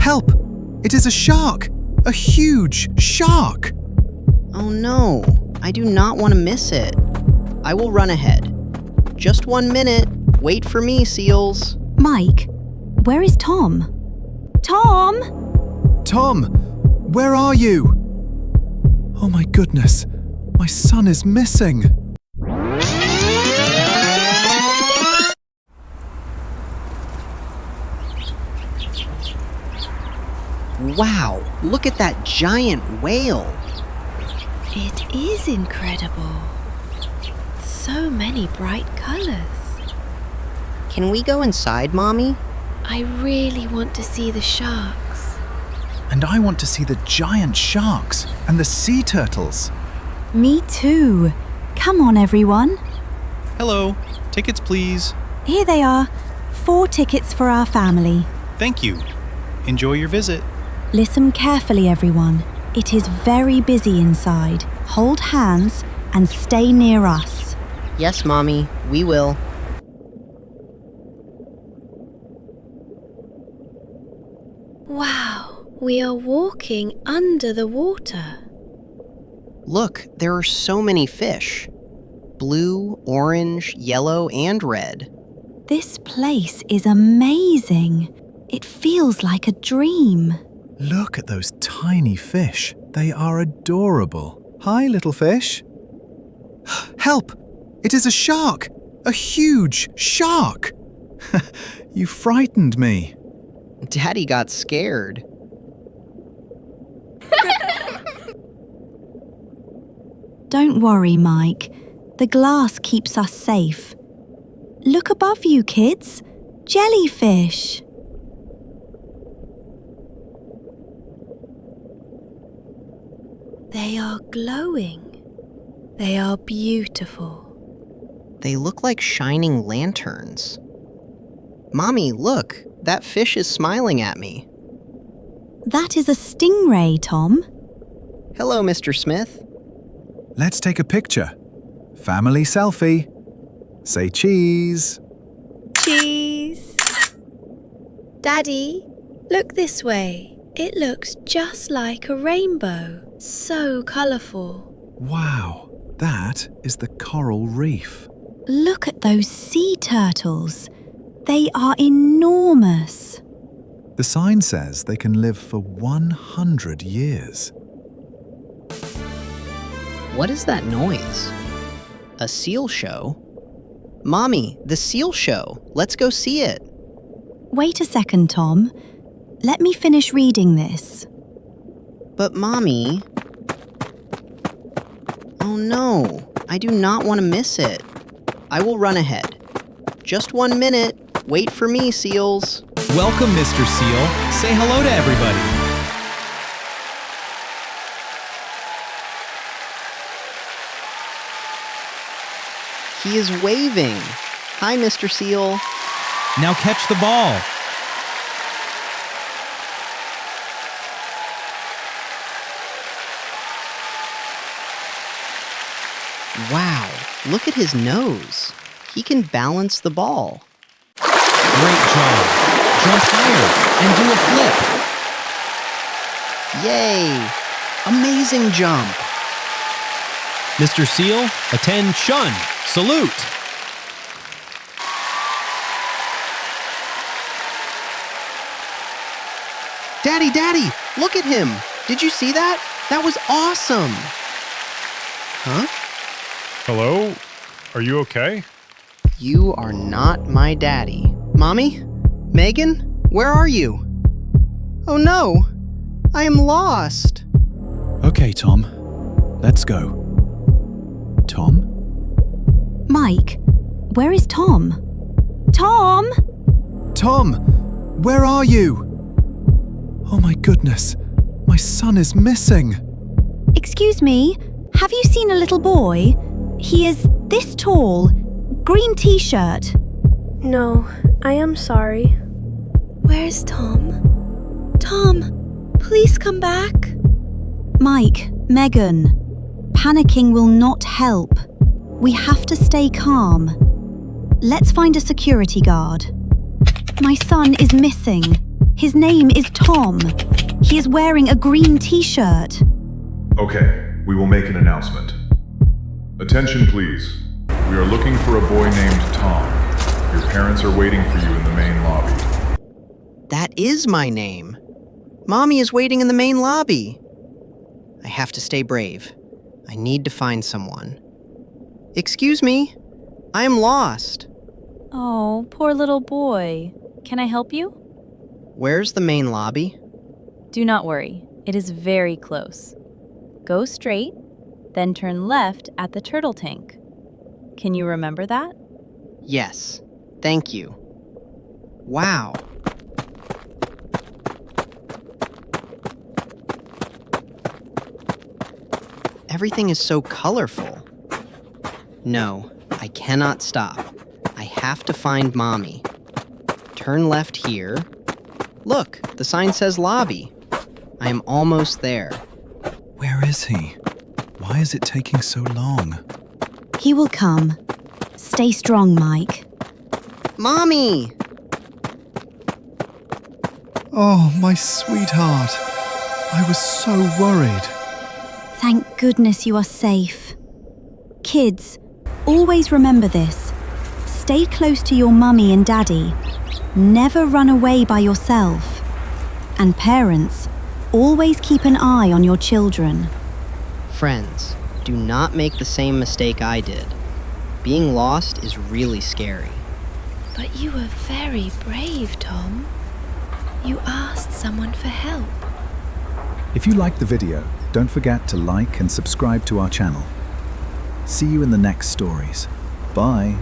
Help! It is a shark! A huge shark! Oh no, I do not want to miss it. I will run ahead. Just 1 minute. Wait for me, seals. Mike, where is Tom? Tom! Tom, where are you? Oh my goodness, my son is missing. Wow, look at that giant whale. It is incredible. So many bright colors. Can we go inside, Mommy? I really want to see the sharks. And I want to see the giant sharks and the sea turtles. Me too. Come on, everyone. Hello, tickets please. Here they are. 4 tickets for our family. Thank you. Enjoy your visit. Listen carefully, everyone. It is very busy inside. Hold hands and stay near us. Yes, Mommy, we will. Wow, we are walking under the water. Look, there are so many fish. Blue, orange, yellow, and red. This place is amazing. It feels like a dream. Look at those tiny fish. They are adorable. Hi, little fish. Help! It is a shark! A huge shark! You frightened me. Daddy got scared. Don't worry, Mike. The glass keeps us safe. Look above you, kids. Jellyfish. They are glowing. They are beautiful. They look like shining lanterns. Mommy, look, that fish is smiling at me. That is a stingray, Tom. Hello, Mr. Smith. Let's take a picture. Family selfie. Say cheese. Cheese. Daddy, look this way. It looks just like a rainbow. So colourful. Wow, that is the coral reef. Look at those sea turtles. They are enormous. The sign says they can live for 100 years. What is that noise? A seal show? Mommy, the seal show. Let's go see it. Wait a second, Tom. Let me finish reading this. But Mommy... Oh no, I do not want to miss it. I will run ahead. Just 1 minute. Wait for me, seals. Welcome, Mr. Seal. Say hello to everybody. He is waving. Hi, Mr. Seal. Now catch the ball. Wow, look at his nose. He can balance the ball. Great job. Jump higher and do a flip. Yay! Amazing jump. Mr. Seal, attention. Salute. Daddy, look at him. Did you see that? That was awesome. Huh? Hello? Are you okay? You are not my daddy. Mommy? Megan? Where are you? Oh no! I am lost. Okay, Tom. Let's go. Tom? Mike, where is Tom? Tom! Tom! Where are you? Oh my goodness, my son is missing. Excuse me, have you seen a little boy? He is this tall, green t-shirt. No, I am sorry. Where's Tom? Tom, please come back. Mike, Megan, panicking will not help. We have to stay calm. Let's find a security guard. My son is missing. His name is Tom. He is wearing a green t-shirt. Okay, we will make an announcement. Attention please. We are looking for a boy named Tom. Your parents are waiting for you in the main lobby. That is my name. Mommy is waiting in the main lobby. I have to stay brave. I need to find someone. Excuse me, I am lost. Oh, poor little boy. Can I help you? Where's the main lobby? Do not worry, it is very close. Go straight, then turn left at the turtle tank. Can you remember that? Yes, thank you. Wow. Everything is so colorful. No, I cannot stop. I have to find Mommy. Turn left here. Look, the sign says lobby. I am almost there. Where is he? Why is it taking so long? He will come. Stay strong, Mike. Mommy! Oh, my sweetheart. I was so worried. Thank goodness you are safe. Kids, always remember this. Stay close to your mummy and daddy. Never run away by yourself. And parents, always keep an eye on your children. Friends, do not make the same mistake I did. Being lost is really scary. But you were very brave, Tom. You asked someone for help. If you liked the video, don't forget to like and subscribe to our channel. See you in the next stories. Bye.